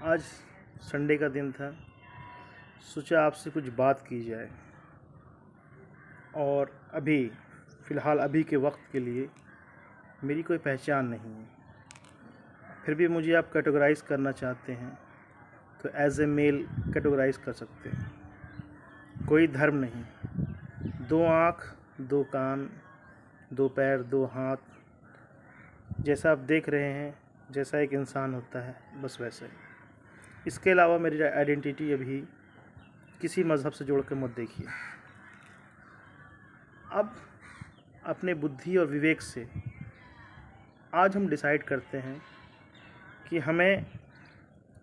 आज संडे का दिन था, सोचा आपसे कुछ बात की जाए। और फ़िलहाल अभी के वक्त के लिए मेरी कोई पहचान नहीं है, फिर भी मुझे आप कैटेगराइज़ करना चाहते हैं तो एज़ ए मेल कैटेगराइज़ कर सकते हैं। कोई धर्म नहीं, 2 आँख, 2 कान, 2 पैर, 2 हाथ, जैसा आप देख रहे हैं, जैसा एक इंसान होता है बस वैसा ही। इसके अलावा मेरी आइडेंटिटी अभी किसी मज़हब से जोड़ के मत देखिए। अब अपने बुद्धि और विवेक से आज हम डिसाइड करते हैं कि हमें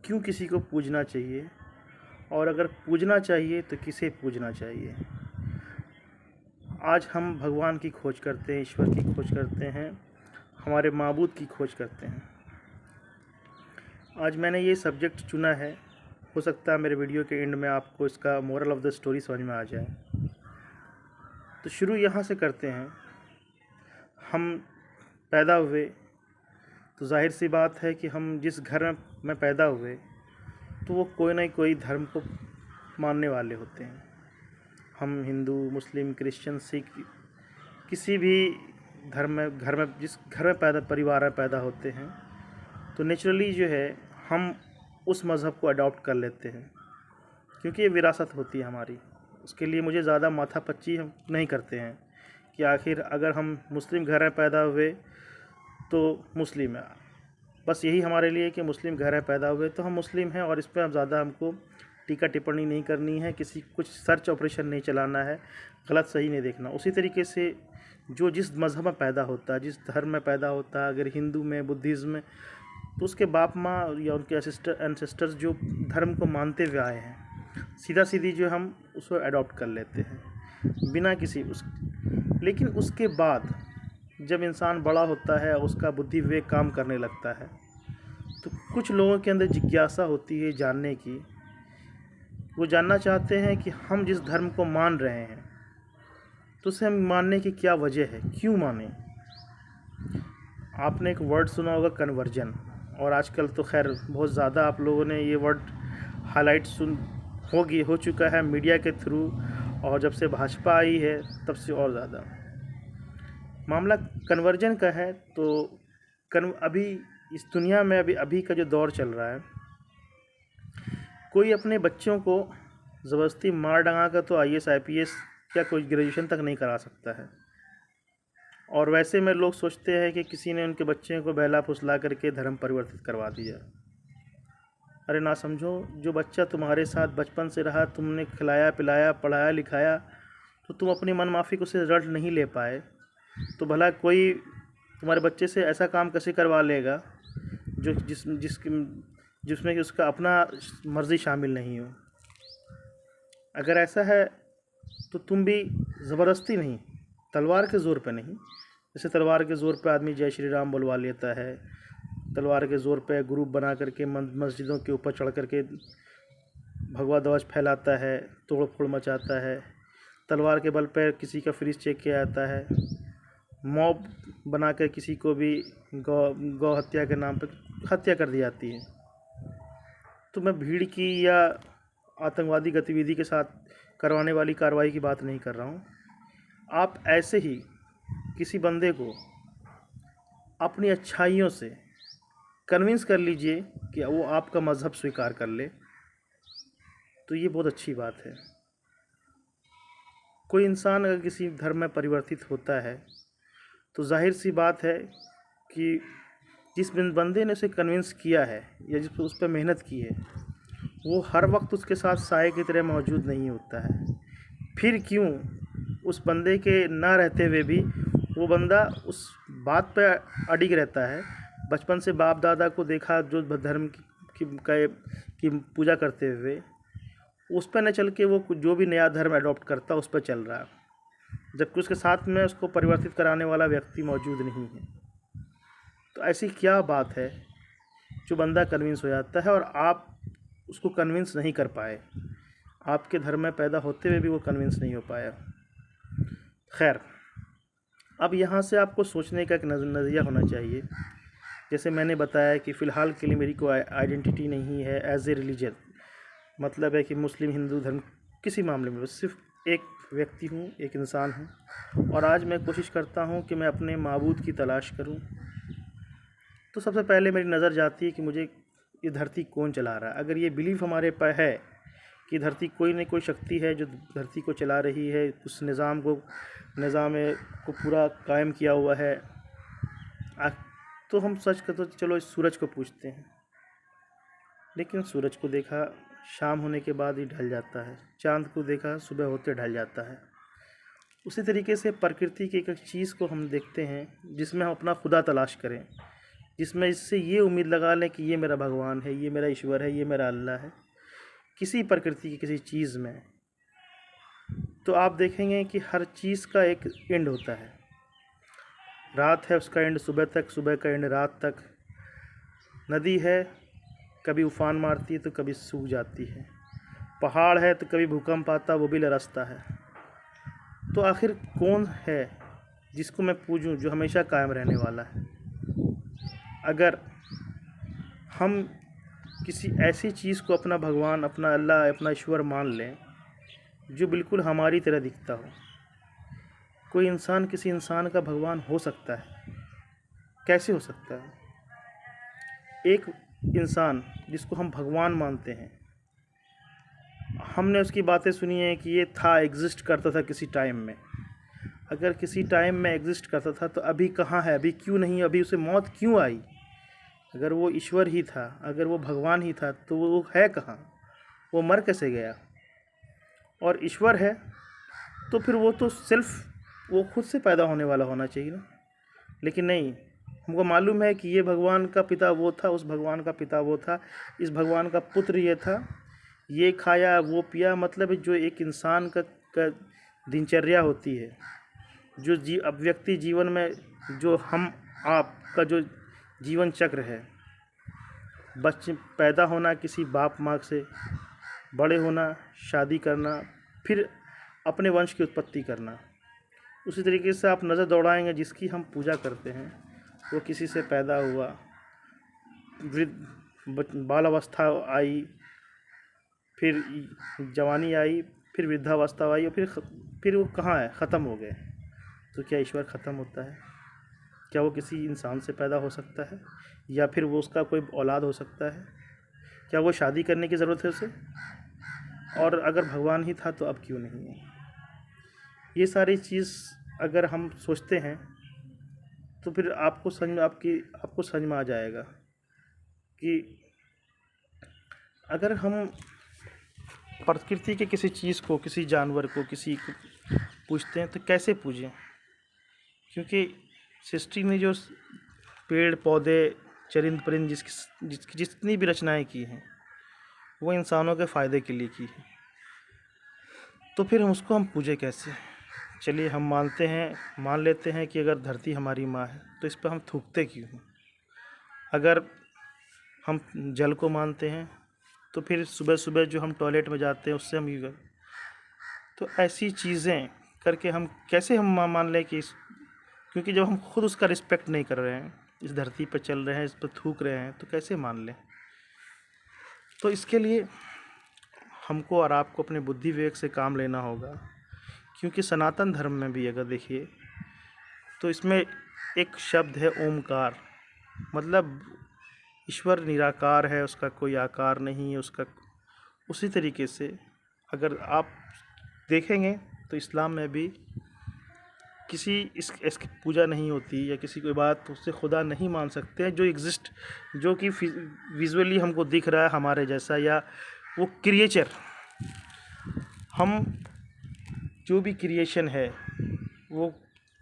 क्यों किसी को पूजना चाहिए, और अगर पूजना चाहिए तो किसे पूजना चाहिए। आज हम भगवान की खोज करते हैं, ईश्वर की खोज करते हैं, हमारे माबूद की खोज करते हैं। आज मैंने ये सब्जेक्ट चुना है, हो सकता है मेरे वीडियो के एंड में आपको इसका मोरल ऑफ़ द स्टोरी समझ में आ जाए। तो शुरू यहाँ से करते हैं। हम पैदा हुए तो जाहिर सी बात है कि हम जिस घर में पैदा हुए तो वो कोई ना कोई धर्म को मानने वाले होते हैं। हम हिंदू, मुस्लिम, क्रिश्चियन, सिख, किसी भी धर्म में जिस घर में परिवार में पैदा होते हैं तो नेचुरली जो है हम उस मज़हब को अडॉप्ट कर लेते हैं, क्योंकि ये विरासत होती है हमारी। उसके लिए मुझे ज़्यादा माथापच्ची हम नहीं करते हैं कि आखिर अगर हम मुस्लिम घर में पैदा हुए तो मुस्लिम है, बस यही हमारे लिए कि मुस्लिम घर में पैदा हुए तो हम मुस्लिम हैं, और इस पर अब ज़्यादा हमको टीका टिप्पणी नहीं करनी है, कुछ सर्च ऑपरेशन नहीं चलाना है, गलत सही नहीं देखना। उसी तरीके से जो जिस मज़हब में पैदा होता है, जिस धर्म में पैदा होता है, अगर हिंदू में, बुद्धिज़्म में, तो उसके बाप माँ या उनके एंसेस्टर्स जो धर्म को मानते हुए आए हैं, सीधा सीधी जो हम उसको अडॉप्ट कर लेते हैं बिना किसी लेकिन उसके बाद जब इंसान बड़ा होता है, उसका बुद्धि विवेक काम करने लगता है, तो कुछ लोगों के अंदर जिज्ञासा होती है जानने की। वो जानना चाहते हैं कि हम जिस धर्म को मान रहे हैं तो उसे हम मानने की क्या वजह है, क्यों माने। आपने एक वर्ड सुना होगा, कन्वर्जन, और आजकल तो खैर बहुत ज़्यादा आप लोगों ने ये वर्ड हाईलाइट हो चुका है मीडिया के थ्रू, और जब से भाजपा आई है तब से और ज़्यादा मामला कन्वर्जन का है। तो अभी इस दुनिया में अभी का जो दौर चल रहा है, कोई अपने बच्चों को ज़बरदस्ती मार डंगा कर तो IAS IPS या कोई ग्रेजुएशन तक नहीं करा सकता है। और वैसे में लोग सोचते हैं कि किसी ने उनके बच्चे को बहला फुसला करके धर्म परिवर्तित करवा दिया। अरे ना समझो, जो बच्चा तुम्हारे साथ बचपन से रहा, तुमने खिलाया पिलाया पढ़ाया लिखाया, तो तुम अपनी मन माफ़ी से रिजल्ट नहीं ले पाए तो भला कोई तुम्हारे बच्चे से ऐसा काम कैसे करवा लेगा जो जिसमें कि उसका अपना मर्ज़ी शामिल नहीं हो। अगर ऐसा है तो तुम भी ज़बरदस्ती नहीं, तलवार के ज़ोर पे नहीं, जैसे तलवार के ज़ोर पे आदमी जय श्री राम बुलवा लेता है, तलवार के ज़ोर पे ग्रुप बना करके मस्जिदों के ऊपर चढ़ करके भगवा ध्वज फैलाता है, तोड़ फोड़ मचाता है, तलवार के बल पर किसी का फ्रिज चेक किया जाता है, मॉब बनाकर किसी को भी गौ हत्या के नाम पर हत्या कर दी जाती है। तो मैं भीड़ की या आतंकवादी गतिविधि के साथ करवाने वाली कार्रवाई की बात नहीं कर रहा हूँ। आप ऐसे ही किसी बंदे को अपनी अच्छाइयों से कन्विंस कर लीजिए कि वो आपका मज़हब स्वीकार कर ले, तो ये बहुत अच्छी बात है। कोई इंसान अगर किसी धर्म में परिवर्तित होता है तो जाहिर सी बात है कि जिस बंदे ने उसे कन्विंस किया है या जिस उस पर मेहनत की है, वो हर वक्त उसके साथ साए की तरह मौजूद नहीं होता है। फिर क्यों उस बंदे के ना रहते हुए भी वो बंदा उस बात पर अडिग रहता है। बचपन से बाप दादा को देखा जो धर्म की पूजा करते हुए, उस पर न चल के वो जो भी नया धर्म अडॉप्ट करता उस पर चल रहा है, जबकि उसके साथ में उसको परिवर्तित कराने वाला व्यक्ति मौजूद नहीं है। तो ऐसी क्या बात है जो बंदा कन्विंस हो जाता है और आप उसको कन्विंस नहीं कर पाए, आपके धर्म में पैदा होते हुए भी वो कन्विंस नहीं हो पाया। खैर, अब यहाँ से आपको सोचने का एक नज़रिया होना चाहिए जैसे मैंने बताया कि फ़िलहाल के लिए मेरी कोई आइडेंटिटी नहीं है एज ए रिलीजन, मतलब है कि मुस्लिम हिंदू धर्म किसी मामले में, बस सिर्फ एक व्यक्ति हूँ, एक इंसान हूँ। और आज मैं कोशिश करता हूँ कि मैं अपने माबूद की तलाश करूँ। तो सबसे पहले मेरी नज़र जाती है कि मुझे ये धरती कौन चला रहा है। अगर ये बिलीफ हमारे पर है कि धरती कोई न कोई शक्ति है जो धरती को चला रही है, उस निज़ाम को पूरा कायम किया हुआ है, तो हम सच का तो चलो इस सूरज को पूछते हैं। लेकिन सूरज को देखा शाम होने के बाद ही ढल जाता है, चांद को देखा सुबह होते ढल जाता है। उसी तरीके से प्रकृति की एक एक चीज़ को हम देखते हैं जिसमें हम अपना खुदा तलाश करें, जिसमें इससे ये उम्मीद लगा लें कि ये मेरा भगवान है, ये मेरा ईश्वर है, ये मेरा अल्लाह है, किसी प्रकृति की किसी चीज़ में। तो आप देखेंगे कि हर चीज़ का एक एंड होता है। रात है, उसका एंड सुबह तक, सुबह का एंड रात तक। नदी है, कभी उफान मारती है तो कभी सूख जाती है। पहाड़ है तो कभी भूकंप आता, वो भी लरसता है। तो आखिर कौन है जिसको मैं पूजूं, जो हमेशा कायम रहने वाला है? अगर हम किसी ऐसी चीज़ को अपना भगवान, अपना अल्लाह, अपना ईश्वर मान लें जो बिल्कुल हमारी तरह दिखता हो, कोई इंसान किसी इंसान का भगवान हो सकता है? कैसे हो सकता है? एक इंसान जिसको हम भगवान मानते हैं, हमने उसकी बातें सुनी है कि ये था, एग्जिस्ट करता था किसी टाइम में। अगर किसी टाइम में एग्जिस्ट करता था तो अभी कहाँ है, अभी क्यों नहीं, अभी उसे मौत क्यों आई? अगर वो ईश्वर ही था, अगर वो भगवान ही था, तो वो है कहाँ? वो मर कैसे गया? और ईश्वर है तो फिर वो तो वो खुद से पैदा होने वाला होना चाहिए ना। लेकिन नहीं, हमको मालूम है कि ये भगवान का पिता वो था, उस भगवान का पिता वो था, इस भगवान का पुत्र ये था, ये खाया वो पिया। मतलब जो एक इंसान का दिनचर्या होती है, जो अब व्यक्ति जीवन में जो हम आप का जो जीवन चक्र है, बच्चे पैदा होना किसी बाप माँ से, बड़े होना, शादी करना, फिर अपने वंश की उत्पत्ति करना। उसी तरीके से आप नज़र दौड़ाएंगे, जिसकी हम पूजा करते हैं वो किसी से पैदा हुआ, बाल अवस्था आई, फिर जवानी आई, फिर वृद्धावस्था आई, और फिर वो कहाँ है, ख़त्म हो गए। तो क्या ईश्वर ख़त्म होता है? क्या वो किसी इंसान से पैदा हो सकता है? या फिर वो उसका कोई औलाद हो सकता है? क्या वो शादी करने की ज़रूरत है उसे? और अगर भगवान ही था तो अब क्यों नहीं है? ये सारी चीज़ अगर हम सोचते हैं तो फिर आपको समझ में आ जाएगा कि अगर हम प्रकृति के किसी चीज़ को, किसी जानवर को, किसी को पूजते हैं तो कैसे पूजें? क्योंकि सृष्टि ने जो पेड़ पौधे, चरिंद परिंद, जिसकी जितनी भी रचनाएं की हैं, वो इंसानों के फ़ायदे के लिए की है। तो फिर उसको हम पूजे कैसे? चलिए हम मान लेते हैं कि अगर धरती हमारी माँ है तो इस पर हम थूकते क्यों हैं? अगर हम जल को मानते हैं तो फिर सुबह सुबह जो हम टॉयलेट में जाते हैं उससे हम यूज, तो ऐसी चीज़ें करके हम कैसे मान लें कि क्योंकि जब हम खुद उसका रिस्पेक्ट नहीं कर रहे हैं, इस धरती पर चल रहे हैं, इस पर थूक रहे हैं, तो कैसे मान लें? तो इसके लिए हमको और आपको अपने बुद्धि विवेक से काम लेना होगा। क्योंकि सनातन धर्म में भी अगर देखिए तो इसमें एक शब्द है ओमकार, मतलब ईश्वर निराकार है, उसका कोई आकार नहीं है उसका। उसी तरीके से अगर आप देखेंगे तो इस्लाम में भी किसी इसकी पूजा नहीं होती, या किसी कोई बात उससे खुदा नहीं मान सकते हैं जो कि विजुअली हमको दिख रहा है हमारे जैसा, या वो क्रिएचर, हम जो भी क्रिएशन है वो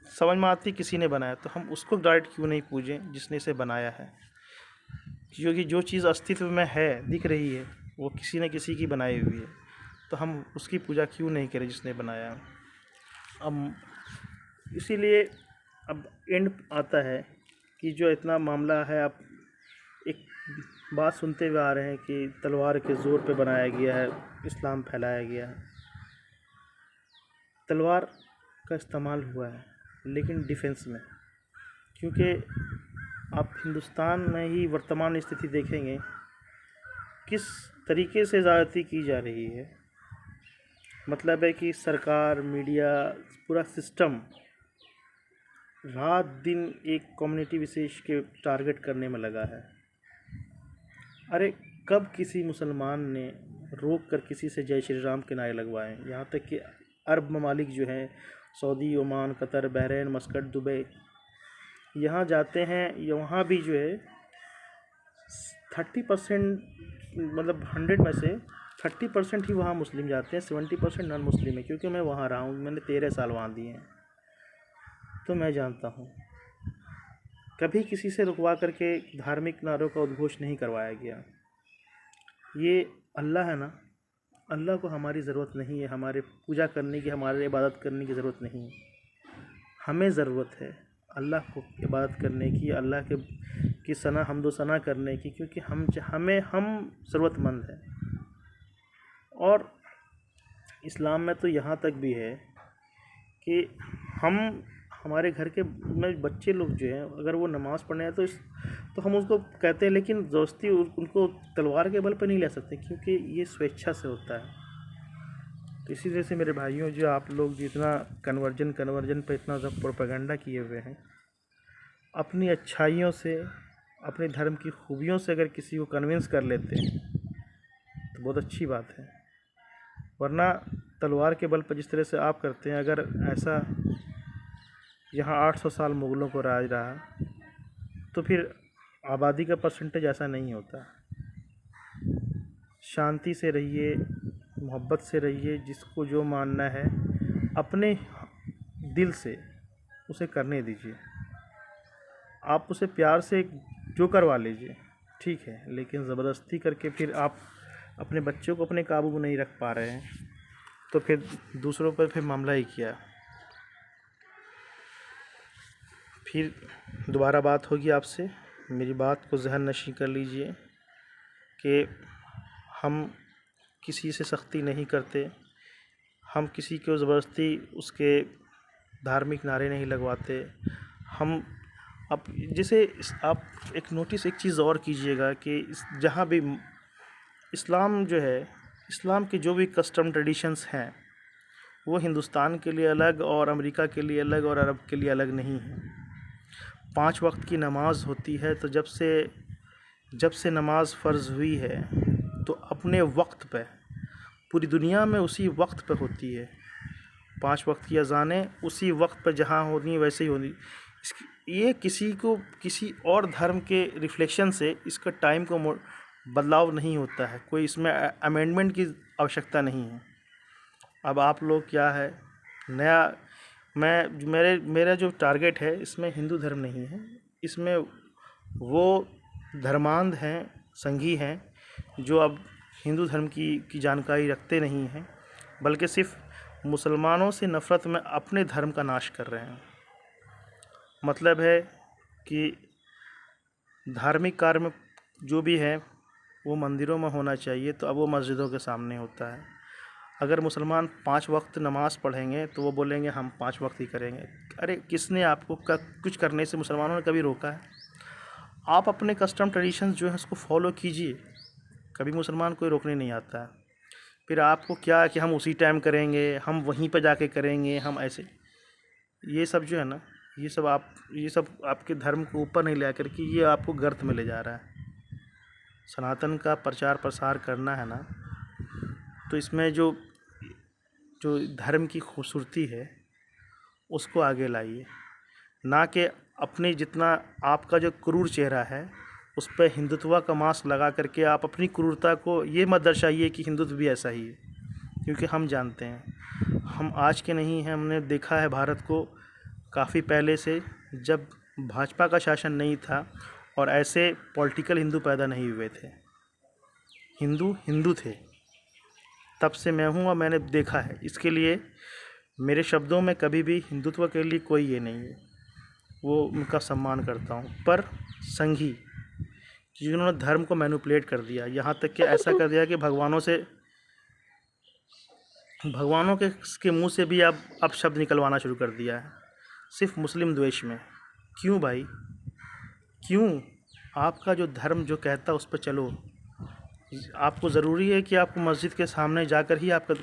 समझ में आती किसी ने बनाया, तो हम उसको डायरेक्ट क्यों नहीं पूजें जिसने इसे बनाया है? क्योंकि जो चीज़ अस्तित्व में है, दिख रही है, वो किसी न किसी की बनाई हुई है, तो हम उसकी पूजा क्यों नहीं करें जिसने बनाया? अब इसीलिए अब एंड आता है कि जो इतना मामला है, आप एक बात सुनते हुए आ रहे हैं कि तलवार के ज़ोर पे बनाया गया है, इस्लाम फैलाया गया है। तलवार का इस्तेमाल हुआ है लेकिन डिफेंस में, क्योंकि आप हिंदुस्तान में ही वर्तमान स्थिति देखेंगे किस तरीके से ज़्यादती की जा रही है। मतलब है कि सरकार, मीडिया, पूरा सिस्टम रात दिन एक कम्युनिटी विशेष के टारगेट करने में लगा है। अरे कब किसी मुसलमान ने रोक कर किसी से जय श्री राम के नारे लगवाए? यहाँ तक कि अरब ममालिक जो हैं, Saudi, Oman, Qatar, Bahrain, Muscat, Dubai, यहाँ जाते हैं, वहाँ भी जो है 30% मतलब 100 में से 30% ही वहाँ मुस्लिम जाते हैं, 70% नॉन मुस्लिम है। क्योंकि मैं वहाँ रहा हूँ, मैंने 13 साल वहाँ दिए हैं, तो मैं जानता हूँ कभी किसी से रुकवा करके धार्मिक नारों का उद्घोष नहीं करवाया गया। ये अल्लाह है ना, अल्लाह को हमारी ज़रूरत नहीं है, हमारे पूजा करने की, हमारे इबादत करने की ज़रूरत नहीं है। हमें ज़रूरत है अल्लाह को इबादत करने की, अल्लाह की सना, हम्दो सना करने की, क्योंकि हम ज़रूरतमंद हैं। और इस्लाम में तो यहाँ तक भी है कि हमारे घर के में बच्चे लोग जो हैं, अगर वो नमाज़ पढ़ने हैं तो हम उसको कहते हैं, लेकिन दोस्ती उनको तलवार के बल पर नहीं ले सकते, क्योंकि ये स्वेच्छा से होता है। तो इसी वजह से मेरे भाइयों, जो आप लोग जितना कन्वर्जन पे इतना सब प्रोपेगेंडा किए हुए हैं, अपनी अच्छाइयों से, अपने धर्म की खूबियों से अगर किसी को कन्विंस कर लेते हैं तो बहुत अच्छी बात है। वरना तलवार के बल पर जिस तरह से आप करते हैं, अगर ऐसा यहाँ 800 साल मुग़लों को राज रहा, तो फिर आबादी का परसेंटेज ऐसा नहीं होता। शांति से रहिए, मोहब्बत से रहिए, जिसको जो मानना है अपने दिल से उसे करने दीजिए। आप उसे प्यार से जो करवा लीजिए, ठीक है, लेकिन ज़बरदस्ती करके फिर आप अपने बच्चों को अपने काबू में नहीं रख पा रहे हैं, तो फिर दूसरों पर फिर मामला ही किया। फिर दोबारा बात होगी आपसे, मेरी बात को ज़हन नशीं कर लीजिए कि हम किसी से सख्ती नहीं करते, हम किसी को ज़बरदस्ती उसके धार्मिक नारे नहीं लगवाते। हम अब जैसे आप एक नोटिस, एक चीज़ और कीजिएगा कि जहाँ भी इस्लाम जो है, इस्लाम के जो भी कस्टम ट्रेडिशंस हैं, वो हिंदुस्तान के लिए अलग और अमेरिका के लिए अलग और अरब के लिए अलग नहीं है। 5 वक्त की नमाज़ होती है, तो जब से नमाज फ़र्ज़ हुई है तो अपने वक्त पे पूरी दुनिया में उसी वक्त पे होती है। 5 वक्त की अज़ानें उसी वक्त पे जहाँ होनी वैसे ही होनी। ये किसी और धर्म के रिफ्लेक्शन से इसका टाइम को बदलाव नहीं होता है, कोई इसमें अमेंडमेंट की आवश्यकता नहीं है। अब आप लोग क्या है नया, मेरा जो टारगेट है इसमें हिंदू धर्म नहीं है, इसमें वो धर्मांध हैं, संघी हैं, जो अब हिंदू धर्म की जानकारी रखते नहीं हैं, बल्कि सिर्फ मुसलमानों से नफ़रत में अपने धर्म का नाश कर रहे हैं। मतलब है कि धार्मिक कार्य में जो भी है वो मंदिरों में होना चाहिए, तो अब वो मस्जिदों के सामने होता है। अगर मुसलमान 5 वक्त नमाज़ पढ़ेंगे तो वो बोलेंगे हम 5 वक्त ही करेंगे। अरे किसने आपको कुछ करने से मुसलमानों ने कभी रोका है? आप अपने कस्टम ट्रेडिशंस जो है उसको फॉलो कीजिए, कभी मुसलमान कोई रोकने नहीं आता है। फिर आपको क्या कि हम उसी टाइम करेंगे, हम वहीं पर जाके करेंगे, हम ऐसे, ये सब जो है ना, ये सब आपके धर्म को ऊपर नहीं ले कर के ये आपको गर्त में ले जा रहा है। सनातन का प्रचार प्रसार करना है ना, तो इसमें जो धर्म की खूबसूरती है उसको आगे लाइए, ना कि अपने जितना आपका जो क्रूर चेहरा है उस पर हिंदुत्व का मास्क लगा करके आप अपनी क्रूरता को ये मत दर्शाइए कि हिंदुत्व भी ऐसा ही है। क्योंकि हम जानते हैं, हम आज के नहीं हैं, हमने देखा है भारत को काफ़ी पहले से, जब भाजपा का शासन नहीं था और ऐसे पॉलिटिकल हिंदू पैदा नहीं हुए थे, हिंदू थे, तब से मैं हूँ और मैंने देखा है। इसके लिए मेरे शब्दों में कभी भी हिंदुत्व के लिए कोई ये नहीं है, वो उनका सम्मान करता हूँ। पर संघी जिन्होंने धर्म को मैनिपुलेट कर दिया, यहाँ तक कि ऐसा कर दिया कि भगवानों के मुंह से भी अब शब्द निकलवाना शुरू कर दिया है, सिर्फ मुस्लिम द्वेष में। क्यों भाई? क्यों? आपका जो धर्म जो कहता है उस पर चलो। आपको ज़रूरी है कि आपको मस्जिद के सामने जाकर ही आपका,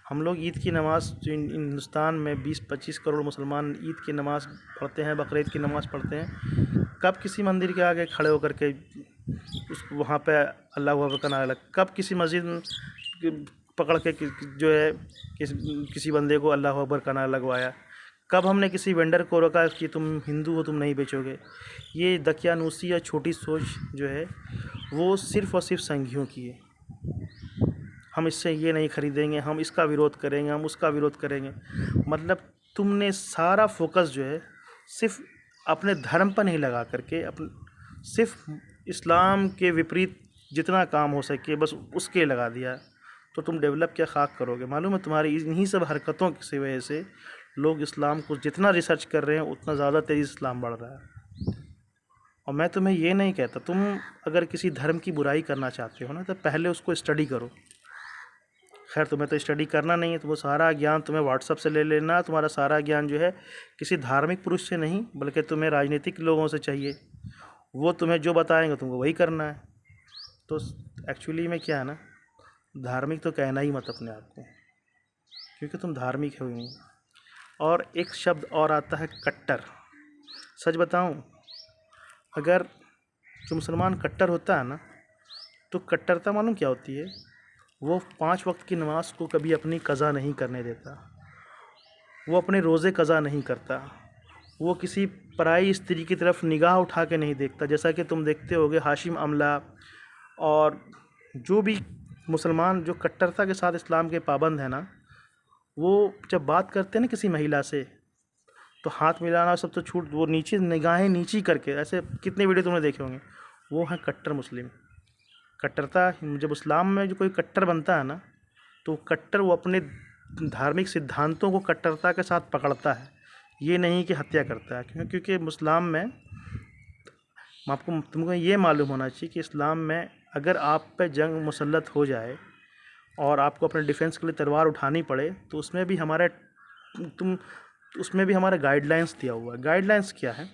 हम लोग ईद की नमाज़ जो हिंदुस्तान में 20-25 करोड़ मुसलमान ईद की नमाज़ पढ़ते हैं, बकरीद की नमाज़ पढ़ते हैं। कब किसी मंदिर के आगे खड़े होकर के उस वहाँ पे अल्लाह हू अकबर का नारा कब किसी मस्जिद पकड़ के जो है किसी बंदे को अल्लाह हू अकबर का नारा लगवाया? कब हमने किसी वेंडर को रोका कि तुम हिंदू हो, तुम नहीं बेचोगे? ये दकियानूसी या छोटी सोच जो है वो सिर्फ़ और सिर्फ संघियों की है। हम इससे ये नहीं खरीदेंगे, हम इसका विरोध करेंगे, हम उसका विरोध करेंगे। मतलब तुमने सारा फोकस जो है सिर्फ अपने धर्म पर नहीं लगा करके सिर्फ इस्लाम के विपरीत जितना काम हो सके बस उसके लगा दिया। तो तुम डेवलप क्या खाक करोगे? मालूम है तुम्हारी इन्हीं सब हरकतों की वजह से लोग इस्लाम को जितना रिसर्च कर रहे हैं उतना ज़्यादा तेज़ी इस्लाम बढ़ रहा है। और मैं तुम्हें ये नहीं कहता, तुम अगर किसी धर्म की बुराई करना चाहते हो ना तो पहले उसको स्टडी करो। खैर तुम्हें तो स्टडी करना नहीं है, तो वो सारा ज्ञान तुम्हें व्हाट्सअप से ले लेना। तुम्हारा सारा ज्ञान जो है किसी धार्मिक पुरुष से नहीं बल्कि तुम्हें राजनीतिक लोगों से चाहिए। वो तुम्हें जो बताएंगे तुमको वही करना है। तो एक्चुअली में क्या है ना, धार्मिक तो कहना ही मत अपने आप को, क्योंकि तुम धार्मिक हो ही नहीं। और एक शब्द और आता है कट्टर। सच बताऊं, अगर जो मुसलमान कट्टर होता है ना तो कट्टरता मालूम क्या होती है? वो 5 वक्त की नमाज को कभी अपनी कज़ा नहीं करने देता, वो अपने रोज़े कज़ा नहीं करता, वो किसी पराई स्त्री की तरफ निगाह उठा के नहीं देखता। जैसा कि तुम देखते होगे हाशिम अमला और जो भी मुसलमान जो कट्टरता के साथ इस्लाम के पाबंद हैं ना, वो जब बात करते हैं ना किसी महिला से तो हाथ मिलाना सब तो छूट, वो नीचे निगाहें नीची करके, ऐसे कितने वीडियो तुमने देखे होंगे। वो हैं कट्टर मुस्लिम। कट्टरता जब इस्लाम में जो कोई कट्टर बनता है ना तो कट्टर वो अपने धार्मिक सिद्धांतों को कट्टरता के साथ पकड़ता है, ये नहीं कि हत्या करता है। क्योंकि इस्लाम में तुमको ये मालूम होना चाहिए कि इस्लाम में अगर आप पे जंग मुसल्लत हो जाए और आपको अपने डिफेंस के लिए तलवार उठानी पड़े तो उसमें भी हमारा गाइडलाइंस दिया हुआ है। गाइडलाइंस क्या है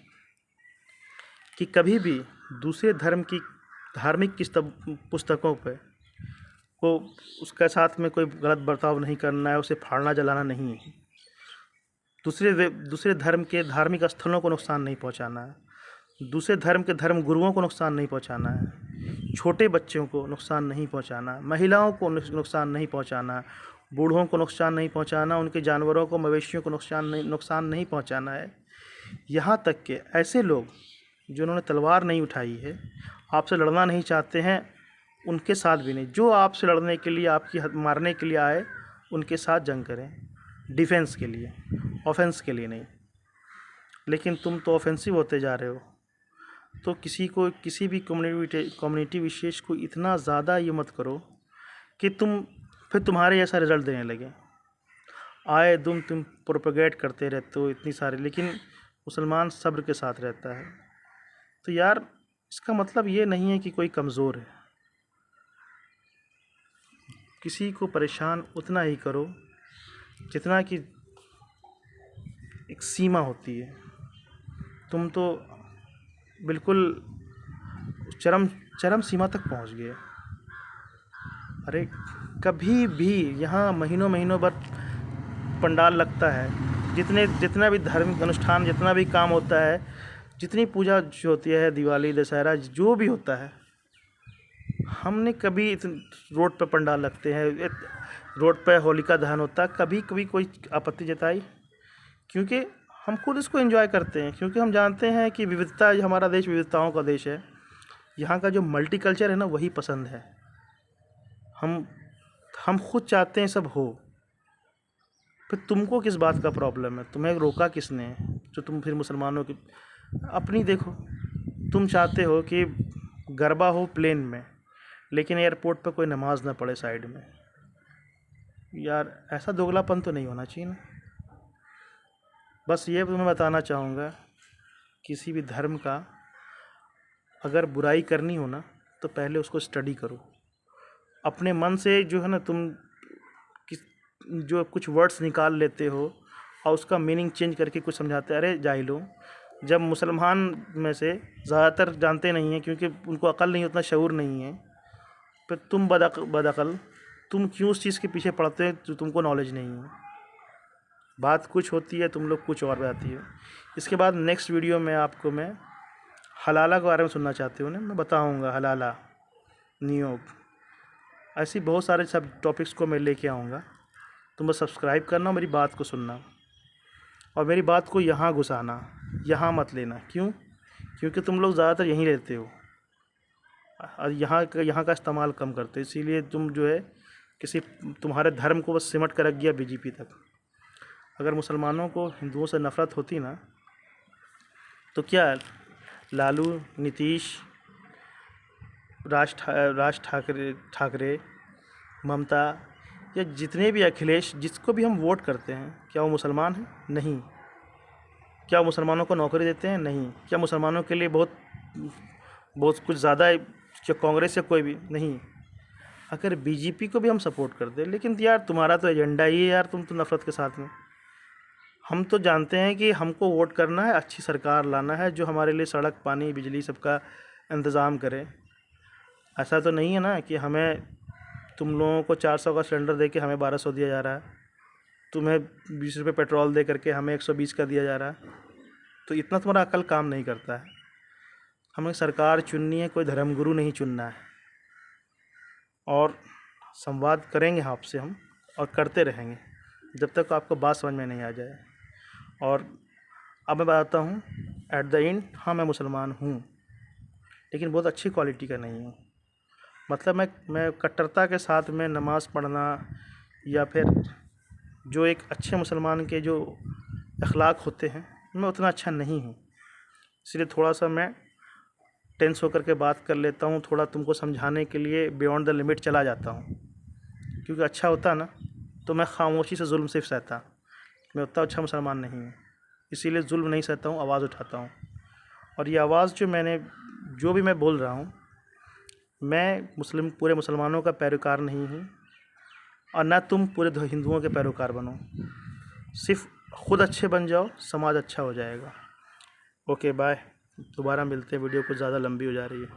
कि कभी भी दूसरे धर्म की धार्मिक पुस्तकों पे को उसके साथ में कोई गलत बर्ताव नहीं करना है, उसे फाड़ना जलाना नहीं है। दूसरे धर्म के धार्मिक स्थलों को नुकसान नहीं पहुंचाना है, दूसरे धर्म के धर्म गुरुओं को नुकसान नहीं पहुंचाना है, छोटे बच्चों को नुकसान नहीं पहुंचाना, महिलाओं को नुकसान नहीं पहुंचाना, बूढ़ों को नुकसान नहीं पहुंचाना, उनके जानवरों को मवेशियों को नुकसान नहीं पहुंचाना है। यहाँ तक कि ऐसे लोग जिन्होंने तलवार नहीं उठाई है, आपसे लड़ना नहीं चाहते हैं, उनके साथ भी नहीं। जो आपसे लड़ने के लिए, आपकी मारने के लिए आए, उनके साथ जंग करें, डिफेंस के लिए, ऑफेंस के लिए नहीं। लेकिन तुम तो ऑफेंसिव होते जा रहे हो। तो किसी भी कम्युनिटी विशेष को इतना ज़्यादा ये मत करो कि फिर तुम्हारे जैसा रिजल्ट देने लगे। आए तुम प्रोपेगेट करते रहते हो इतनी सारी, लेकिन मुसलमान सब्र के साथ रहता है। तो यार इसका मतलब ये नहीं है कि कोई कमज़ोर है। किसी को परेशान उतना ही करो जितना कि एक सीमा होती है। तुम तो बिल्कुल चरम सीमा तक पहुंच गए। अरे कभी भी यहाँ महीनों भर पंडाल लगता है, जितना भी धार्मिक अनुष्ठान, जितना भी काम होता है, जितनी पूजा जो होती है, दिवाली दशहरा जो भी होता है, हमने कभी रोड पे पंडाल लगते हैं, रोड पे होलिका दहन होता है, कभी कोई आपत्ति जताई? क्योंकि हम खुद इसको एंजॉय करते हैं, क्योंकि हम जानते हैं कि विविधता, हमारा देश विविधताओं का देश है। यहाँ का जो मल्टीकल्चर है ना वही पसंद है। हम खुद चाहते हैं सब हो। फिर तुमको किस बात का प्रॉब्लम है? तुम्हें रोका किसने जो तुम फिर मुसलमानों की अपनी देखो? तुम चाहते हो कि गरबा हो प्लेन में, लेकिन एयरपोर्ट पे कोई नमाज ना पढ़े साइड में। यार ऐसा दोगलापन तो नहीं होना चाहिए ना। बस ये तुम्हें बताना चाहूँगा, किसी भी धर्म का अगर बुराई करनी हो ना तो पहले उसको स्टडी करो। अपने मन से जो है ना, तुम जो कुछ वर्ड्स निकाल लेते हो और उसका मीनिंग चेंज करके कुछ समझाते, अरे जाहिलो, जब मुसलमान में से ज़्यादातर जानते नहीं हैं, क्योंकि उनको अकल नहीं, उतना शऊर नहीं है, फिर तुम बदअकल तुम क्यों उस चीज़ के पीछे पड़ते हो जो तुमको नॉलेज नहीं है। बात कुछ होती है, तुम लोग कुछ और बताती है। इसके बाद नेक्स्ट वीडियो में आपको मैं हलाला के बारे में सुनना चाहते हो ना, मैं बताऊँगा हलाला, नियोग, ऐसी बहुत सारे सब टॉपिक्स को मैं लेके आऊँगा। तुम बस सब्सक्राइब करना, मेरी बात को सुनना और मेरी बात को यहाँ घुसाना, यहाँ मत लेना। क्यों? क्योंकि तुम लोग ज़्यादातर यहीं रहते हो और यहाँ का इस्तेमाल कम करते हो, इसीलिए तुम जो है किसी तुम्हारे धर्म को बस सिमट कर रख गया बीजेपी तक। अगर मुसलमानों को हिंदुओं से नफ़रत होती ना, तो लालू, नीतीश, राज ठाकरे, ममता या जितने भी अखिलेश, जिसको भी हम वोट करते हैं, क्या वो मुसलमान हैं? नहीं। क्या मुसलमानों को नौकरी देते हैं? नहीं। क्या मुसलमानों के लिए बहुत कुछ ज़्यादा है क्या कांग्रेस या कोई भी? नहीं। अगर बीजेपी को भी हम सपोर्ट करते, लेकिन यार तुम्हारा तो एजेंडा ही है यार, तुम तो नफ़रत के साथ में। हम तो जानते हैं कि हमको वोट करना है, अच्छी सरकार लाना है जो हमारे लिए सड़क, पानी, बिजली सबका इंतज़ाम करे। ऐसा तो नहीं है ना कि हमें तुम लोगों को 400 का सिलेंडर दे के हमें 1200 दिया जा रहा है, तुम्हें 20 रुपये पेट्रोल दे करके हमें 120 का दिया जा रहा है। तो इतना तुम्हारा अकल काम नहीं करता है। हमें सरकार चुननी है, कोई धर्मगुरु नहीं चुनना है। और संवाद करेंगे आपसे हम, और करते रहेंगे जब तक आपको बात समझ में नहीं आ जाए। और अब मैं बताता हूँ एट द एंड, हाँ मैं मुसलमान हूँ, लेकिन बहुत अच्छी क्वालिटी का नहीं हूँ। मतलब मैं कट्टरता के साथ में नमाज़ पढ़ना या फिर जो एक अच्छे मुसलमान के जो अखलाक होते हैं, मैं उतना अच्छा नहीं हूँ। इसलिए थोड़ा सा मैं टेंस होकर के बात कर लेता हूँ, थोड़ा तुमको समझाने के लिए बियॉन्ड द लिमिट चला जाता हूँ। क्योंकि अच्छा होता ना तो मैं खामोशी से जुल्म सिर्फ सहता, मैं उतना अच्छा मुसलमान नहीं हूँ, इसीलिए जुल्म नहीं सहता हूँ, आवाज़ उठाता हूँ। और ये आवाज़ जो भी मैं बोल रहा हूँ, मैं पूरे मुसलमानों का पैरोकार नहीं हूँ और ना तुम पूरे हिंदुओं के पैरोकार बनो। सिर्फ खुद अच्छे बन जाओ, समाज अच्छा हो जाएगा। ओके बाय, दोबारा मिलते हैं। वीडियो कुछ ज़्यादा लंबी हो जा रही है।